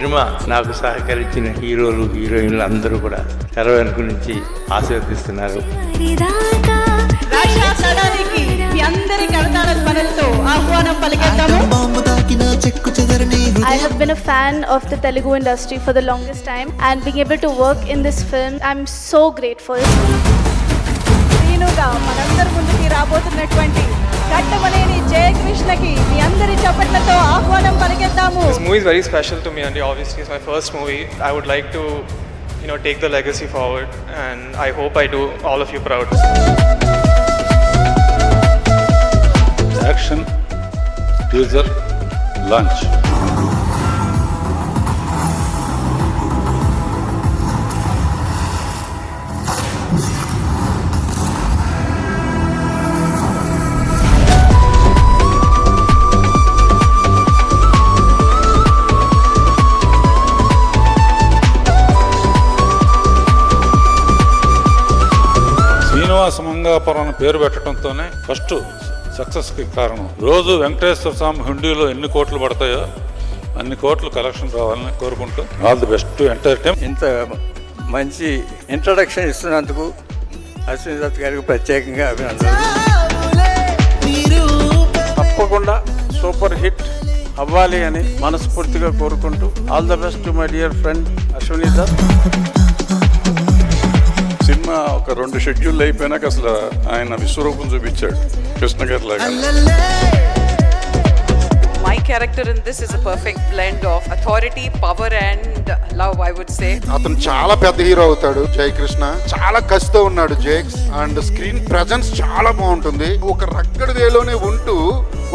Cinema నాకు సహకరించిన హీరోలు హీరోయిన్లు అందరూ కూడా తెర వెనుక నుంచి ఆశీర్వదిస్తున్నారు. I have been a fan of the Telugu industry for the longest time, and being able to work in this film, I'm so grateful. మనందరి ముందుకి రాబోతున్నటువంటి కట్టమనేని జయకృష్ణకి మీ అందరి చప్పట్లతో ఆహ్వానం పలికిద్దాము. This movie is very special to me, and obviously it's my first movie. I would like to, take the legacy forward, and I hope I do all of you proud. Action, teaser, launch. Srinivasa Mangapuram పేరు పెట్టడంతోనే first సక్సెస్కి కారణం. రోజు వెంకటేశ్వర స్వామి హుండీలో ఎన్ని కోట్లు పడతాయో అన్ని కోట్లు కలెక్షన్ రావాలని కోరుకుంటూ all the best entire time. ఇంత మంచి ఇంట్రడక్షన్ ఇస్తున్నందుకు అశ్విని దత్ గారికి ప్రత్యేకంగా అభినందనలు. తప్పకుండా సూపర్ హిట్ అవ్వాలి అని మనస్ఫూర్తిగా కోరుకుంటూ all the best to my dear friend Ashwini Dutt. Cinema ఒక 2 షెడ్యూల్ అయిపోయినాక అసలు ఆయన విశ్వరూపం చూపించాడు కృష్ణ గారి లాగా. My character in this is a perfect blend of authority, power and love, I would say. అతను చాలా పెద్ద హీరో అవుతాడు. జయకృష్ణ చాలా కసితో ఉన్నాడు జేక్స్, అండ్ స్క్రీన్ ప్రెజెన్స్ చాలా బాగుంటుంది. ఒక రగ్గడ వేలోనే ఉంటూ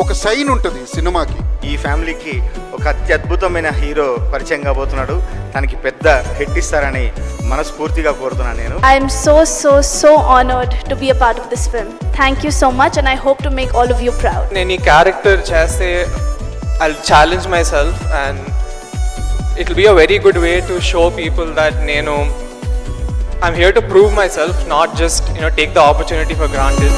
ఒక సైన్ ఉంటుంది సినిమాకి. ఈ ఫ్యామిలీకి ఒక అత్యద్భుతమైన హీరో పరిచయం కాబోతున్నాడు. తనకి పెద్ద హిట్ ఇస్తారని మనస్ఫూర్తిగా కోరుతున్నాను నేను. I am so honored to be a part of this film. Thank you so much, and I hope to make all of you proud. నేను ఈ క్యారెక్టర్ చేస్తే I'll challenge myself, and it'll be a very good way to show people that I'm here to prove myself, not just take the opportunity for granted.